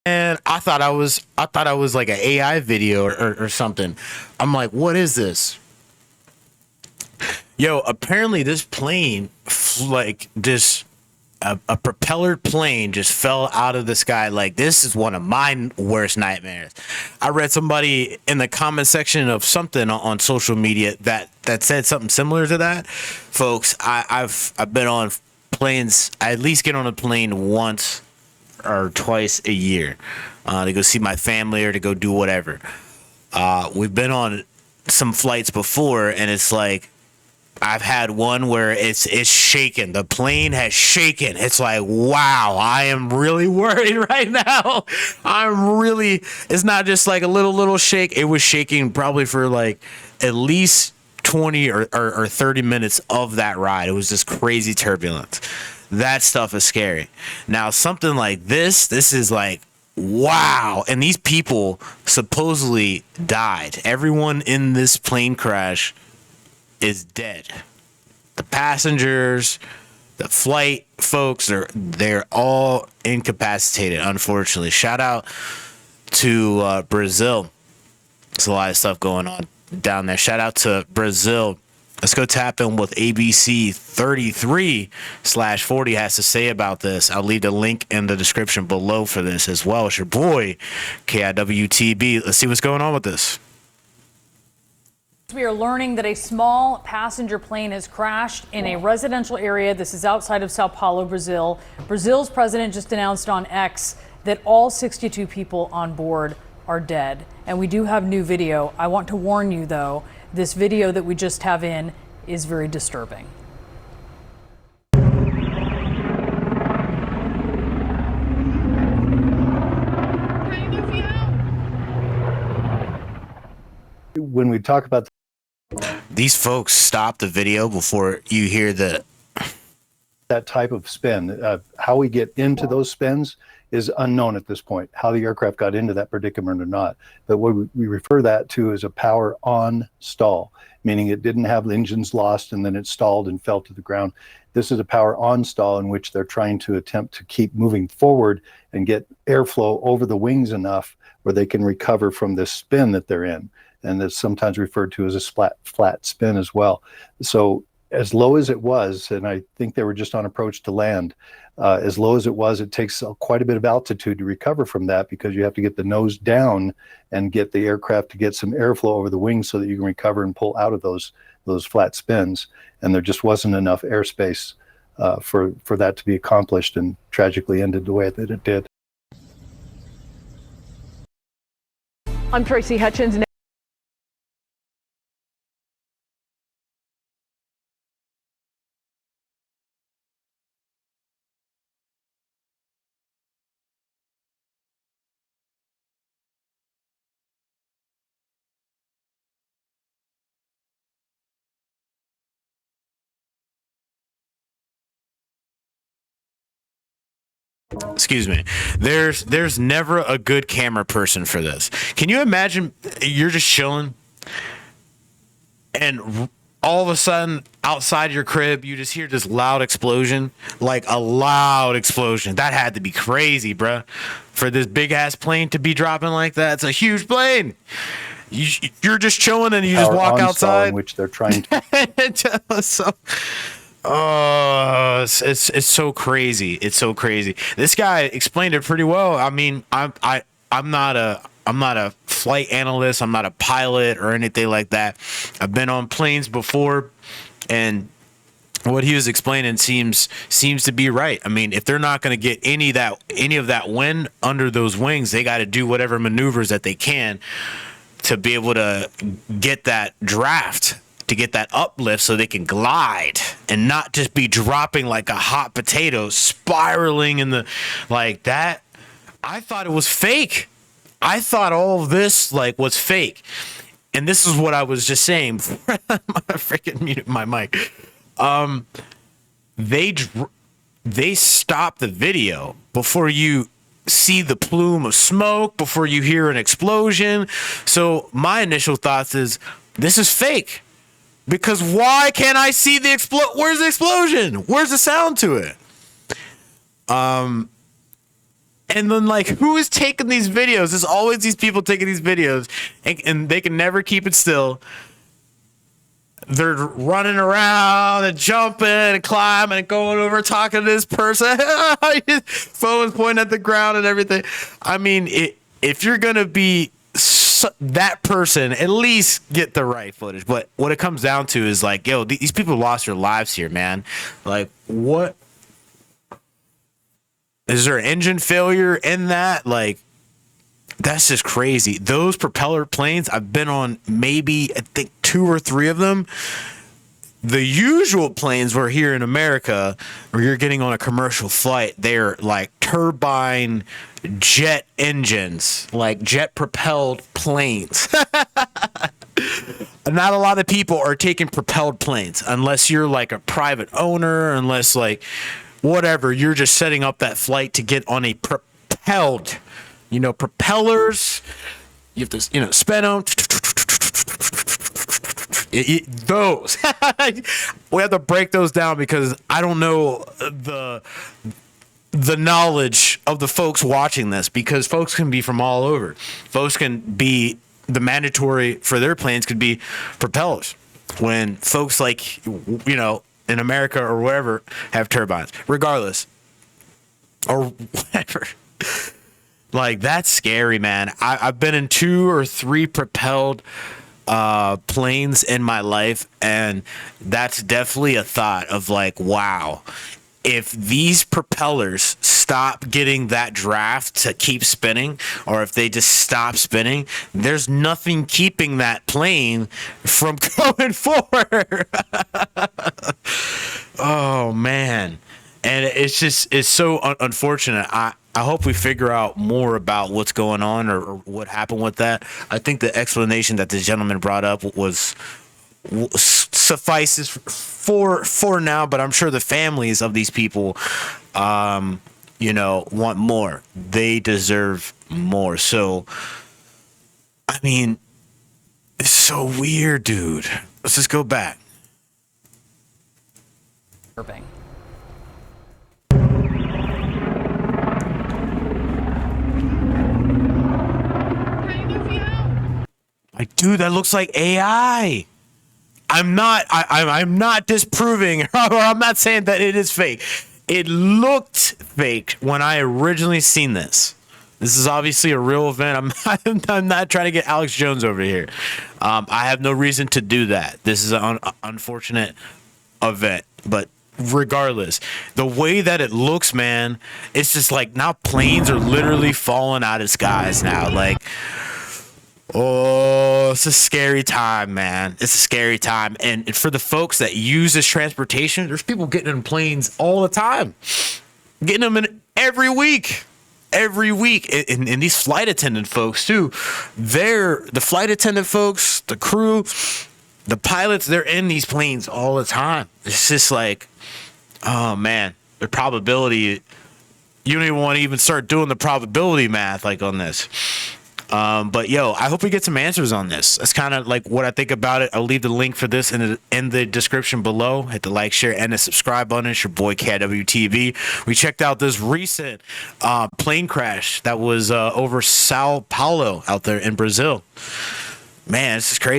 And I thought I was like an AI video or something. I'm like, what is this? Yo, apparently this plane, like this, a propeller plane just fell out of the sky. Like, this is one of my worst nightmares. I read somebody in the comment section of something on social media that said something similar to that. Folks, I've been on planes. I at least get on a plane once or twice a year to go see my family or to go do whatever. We've been on some flights before, and it's like I've had one where it's shaken. The plane has shaken. It's like, wow, I am really worried right now. I'm really. It's not just like a little shake. It was shaking probably for like at least 20 or 30 minutes of that ride. It was just crazy turbulence. That stuff is scary. Now something like this is like, wow. And these people supposedly died. Everyone in this plane crash is dead. The passengers, the flight folks, they're all incapacitated, unfortunately. Shout out to Brazil. There's a lot of stuff going on down there. Shout out to Brazil. Let's go tap in with ABC 33/40 has to say about this. I'll leave the link in the description below for this as well. It's your boy, KIWTB. Let's see what's going on with this. We are learning that a small passenger plane has crashed in a residential area. This is outside of Sao Paulo, Brazil. Brazil's president just announced on X that all 62 people on board are dead. And we do have new video. I want to warn you, though, this video that we just have in is very disturbing. When we talk about these folks, stop the video before you hear that type of spin, how we get into those spins is unknown at this point, how the aircraft got into that predicament or not. But what we refer that to as a power on stall, meaning it didn't have the engines lost and then it stalled and fell to the ground. This is a power on stall in which they're trying to attempt to keep moving forward and get airflow over the wings enough where they can recover from this spin that they're in. And that's sometimes referred to as a flat spin as well. So as low as it was, and I think they were just on approach to land, as low as it was, it takes quite a bit of altitude to recover from that, because you have to get the nose down and get the aircraft to get some airflow over the wings so that you can recover and pull out of those flat spins. And there just wasn't enough airspace for that to be accomplished, and tragically ended the way that it did. I'm Tracy Hutchins. excuse me, there's never a good camera person for this. Can you imagine you're just chilling and all of a sudden outside your crib you just hear this loud explosion, like a loud explosion? That had to be crazy, bruh, for this big ass plane to be dropping like that. It's a huge plane. You're just chilling and you just walk outside, in which they're trying to so, oh, it's so crazy. It's so crazy. This guy explained it pretty well. I mean, I'm not a flight analyst. I'm not a pilot or anything like that. I've been on planes before, and what he was explaining seems to be right. I mean, if they're not going to get any of that wind under those wings, they got to do whatever maneuvers that they can to be able to get that draft, to get that uplift so they can glide and not just be dropping like a hot potato, spiraling in the like that. I thought it was fake. I thought all of this like was fake. And this is what I was just saying before I freaking muted my mic. They stopped the video before you see the plume of smoke, before you hear an explosion. So my initial thoughts is this is fake. Because why can't I see the where's the explosion? Where's the sound to it? And then, like, who is taking these videos? There's always these people taking these videos, and they can never keep it still. They're running around and jumping and climbing and going over talking to this person. His phone's pointing at the ground and everything. I mean, if you're going to be that person, at least get the right footage. But what it comes down to is like, yo, these people lost their lives here, man. Like, what? Is there engine failure in that? Like, that's just crazy. Those propeller planes, I've been on maybe, I think, 2 or 3 of them. The usual planes were here in America, where you're getting on a commercial flight, they're like turbine jet engines, like jet propelled planes. Not a lot of people are taking propelled planes unless you're like a private owner, unless like whatever, you're just setting up that flight to get on a propelled, propellers. You have to, spin them. Those. We have to break those down because I don't know the knowledge of the folks watching this, because folks can be from all over. Folks can be, the mandatory for their planes could be propellers, when folks like, in America or wherever have turbines, regardless, or whatever. Like, that's scary, man. I've been in 2 or 3 propelled planes in my life, and that's definitely a thought of like, wow, if these propellers stop getting that draft to keep spinning, or if they just stop spinning, there's nothing keeping that plane from going forward. Oh man. And it's so unfortunate. I hope we figure out more about what's going on or what happened with that. I think the explanation that the gentleman brought up suffices for now, but I'm sure the families of these people, want more. They deserve more. So, I mean, it's so weird, dude. Let's just go back. Irving. Like, dude, that looks like AI. I'm not disproving, or I'm not saying that it is fake. It looked fake when I originally seen this. This is obviously a real event. I'm not trying to get Alex Jones over here. I have no reason to do that. This is an unfortunate event, but regardless, the way that it looks, man, it's just like now planes are literally falling out of skies now. Like, oh, it's a scary time, man. It's a scary time. And for the folks that use this transportation, there's people getting in planes all the time. Getting them in every week. Every week. And these flight attendant folks, too. The flight attendant folks, the crew, the pilots, they're in these planes all the time. It's just like, oh, man. The probability, you don't even want to even start doing the probability math like on this. But yo, I hope we get some answers on this. That's kind of like what I think about it. I'll leave the link for this in the description below. Hit the like, share, and the subscribe button. It's your boy KWTV. We checked out this recent plane crash that was over Sao Paulo out there in Brazil. Man, this is crazy.